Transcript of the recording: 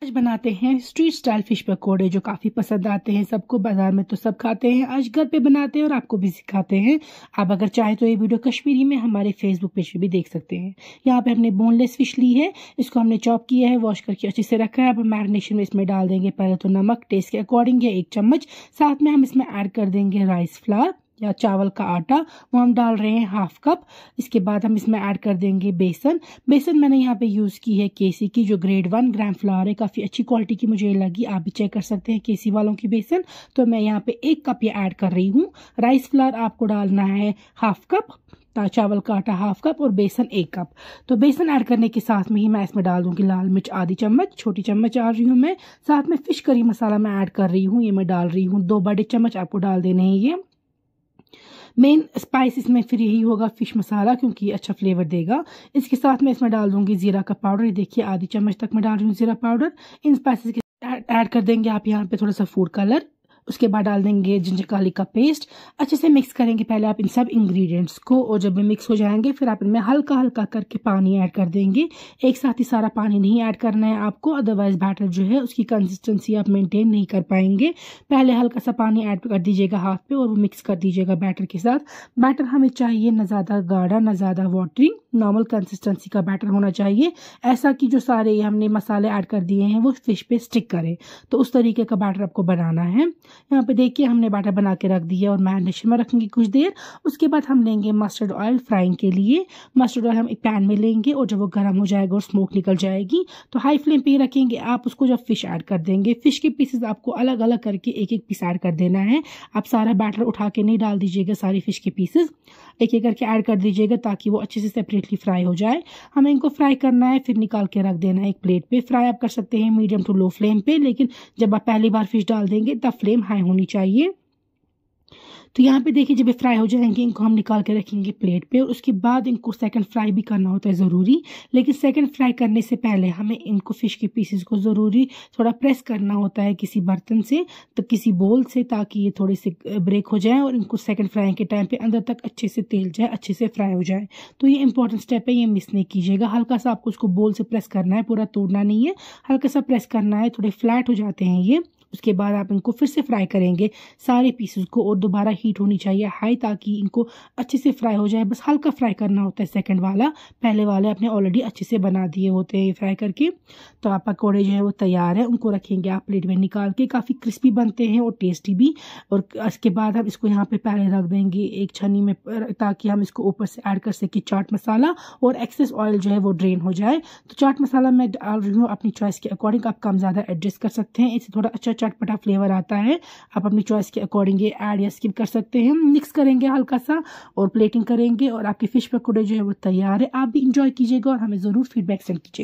आज बनाते हैं स्ट्रीट स्टाइल फिश पकोड़े जो काफी पसंद आते हैं सबको। बाजार में तो सब खाते हैं, आज घर पे बनाते हैं और आपको भी सिखाते हैं। आप अगर चाहे तो ये वीडियो कश्मीरी में हमारे फेसबुक पेज पे भी देख सकते हैं। यहाँ पे हमने बोनलेस फिश ली है, इसको हमने चॉप किया है, वॉश करके अच्छे से रखा है। अब मैरिनेशन में इसमें डाल देंगे पहले तो नमक टेस्ट के अकॉर्डिंग है 1 चम्मच, साथ में हम इसमें ऐड कर देंगे राइस फ्लावर या चावल का आटा, वो हम डाल रहे हैं 1/2 कप। इसके बाद हम इसमें ऐड कर देंगे बेसन। बेसन मैंने यहाँ पे यूज़ की है केसी की, जो ग्रेड 1 ग्राम फ्लावर है, काफ़ी अच्छी क्वालिटी की मुझे लगी। आप भी चेक कर सकते हैं केसी वालों की बेसन। तो मैं यहाँ पे 1 कप ये ऐड कर रही हूँ। राइस फ्लावर आपको डालना है 1/2 कप, चावल का आटा 1/2 कप और बेसन 1 कप। तो बेसन ऐड करने के साथ में ही मैं इसमें डाल दूंगी लाल मिर्च आधी चम्मच, छोटी चम्मच डाल रही हूँ मैं। साथ में फिश करी मसाला मैं ऐड कर रही हूँ, ये मैं डाल रही हूँ 2 बड़े चम्मच, आपको डाल देने हैं ये। मेन स्पाइस इसमें फिर यही होगा फिश मसाला, क्योंकि अच्छा फ्लेवर देगा। इसके साथ मैं इसमें डाल दूंगी जीरा का पाउडर, ये देखिए आधी चम्मच तक मैं डाल रही हूँ जीरा पाउडर। इन स्पाइसेस के ऐड कर देंगे आप यहाँ पे थोड़ा सा फूड कलर। उसके बाद डाल देंगे जिंजर गार्लिक का पेस्ट। अच्छे से मिक्स करेंगे पहले आप इन सब इंग्रेडिएंट्स को, और जब ये मिक्स हो जाएंगे फिर आप इनमें हल्का हल्का करके पानी ऐड कर देंगे। एक साथ ही सारा पानी नहीं ऐड करना है आपको, अदरवाइज बैटर जो है उसकी कंसिस्टेंसी आप मेंटेन नहीं कर पाएंगे। पहले हल्का सा पानी ऐड कर दीजिएगा हाथ पे और वो मिक्स कर दीजिएगा बैटर के साथ। बैटर हमें चाहिए न ज़्यादा गाढ़ा न ज़्यादा वाटरिंग, नॉर्मल कंसिस्टेंसी का बैटर होना चाहिए, ऐसा कि जो सारे हमने मसाले ऐड कर दिए हैं वो फिश पे स्टिक करे। तो उस तरीके का बैटर आपको बनाना है। यहाँ पे देखिए हमने बैटर बना के रख दिया और मैरिनेशन में रखेंगे कुछ देर। उसके बाद हम लेंगे मस्टर्ड ऑयल फ्राइंग के लिए। मस्टर्ड ऑयल हम एक पैन में लेंगे और जब वो गर्म हो जाएगा और स्मोक निकल जाएगी तो हाई फ्लेम पे ही रखेंगे आप उसको। जब फिश ऐड कर देंगे, फिश के पीसेस आपको अलग अलग करके एक एक पीस ऐड कर देना है। आप सारा बैटर उठा के नहीं डाल दीजिएगा, सारी फिश के पीसेस एक एक करके ऐड कर दीजिएगा ताकि वो अच्छे से सेपरेटली फ्राई हो जाए। हमें इनको फ्राई करना है, फिर निकाल के रख देना है एक प्लेट पे। फ्राई आप कर सकते हैं मीडियम टू लो फ्लेम पे, लेकिन जब आप पहली बार फिश डाल देंगे तब फ्लेम हाई होनी चाहिए। तो यहाँ पे देखिए जब ये फ्राई हो जाएंगे इनको हम निकाल के रखेंगे प्लेट पे, और उसके बाद इनको सेकंड फ्राई भी करना होता है ज़रूरी। लेकिन सेकंड फ्राई करने से पहले हमें इनको फिश के पीसेस को ज़रूरी थोड़ा प्रेस करना होता है किसी बर्तन से, तो किसी बोल से, ताकि ये थोड़े से ब्रेक हो जाए और इनको सेकंड फ्राई के टाइम पे अंदर तक अच्छे से तेल जाए, अच्छे से फ्राई हो जाए। तो ये इंपॉर्टेंट स्टेप है, ये मिस नहीं कीजिएगा। हल्का सा आपको उसको बोल से प्रेस करना है, पूरा तोड़ना नहीं है, हल्का सा प्रेस करना है, थोड़े फ्लैट हो जाते हैं ये। उसके बाद आप इनको फिर से फ्राई करेंगे सारे पीसेस को, और दोबारा हीट होनी चाहिए हाई ताकि इनको अच्छे से फ्राई हो जाए। बस हल्का फ्राई करना होता है सेकंड वाला, पहले वाले आपने ऑलरेडी अच्छे से बना दिए होते हैं फ्राई करके। तो आप पकौड़े जो है वो तैयार है, उनको रखेंगे आप प्लेट में निकाल के। काफ़ी क्रिस्पी बनते हैं और टेस्टी भी। और उसके बाद हम इसको यहाँ पे पहले रख देंगे एक छन्नी में, ताकि हम इसको ऊपर से ऐड कर सके चाट मसाला और एक्सेस ऑयल जो है वो ड्रेन हो जाए। तो चाट मसाला मैं डाल रही हूँ अपनी चॉइस के अकॉर्डिंग, आप कम ज़्यादा एडजस्ट कर सकते हैं, इससे थोड़ा अच्छा चटपटा फ्लेवर आता है। आप अपनी चॉइस के अकॉर्डिंग ये ऐड या स्किप कर सकते हैं। मिक्स करेंगे हल्का सा और प्लेटिंग करेंगे और आपके फिश पकोड़े जो है वो तैयार है। आप भी इंजॉय कीजिएगा और हमें ज़रूर फीडबैक सेंड कीजिएगा।